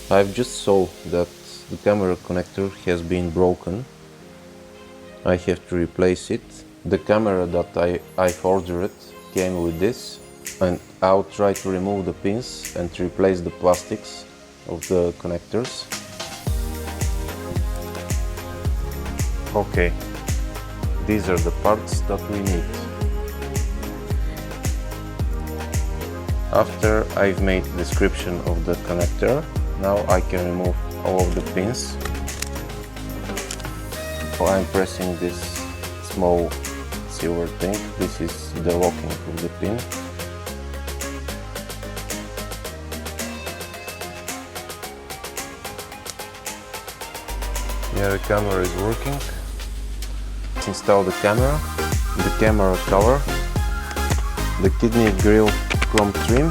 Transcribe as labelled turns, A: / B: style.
A: I've just saw that the camera connector has been broken. I have to replace it. The camera that I've ordered came with this, and I'll try to remove the pins and replace the plastics of the connectors. Okay, these are the parts that we need. After I've made the description of the connector, now I can remove all of the pins. So I'm pressing this small silver thing. This is the locking of the pin. Yeah, the camera is working. Let's install the camera color, the kidney grille chrome trim,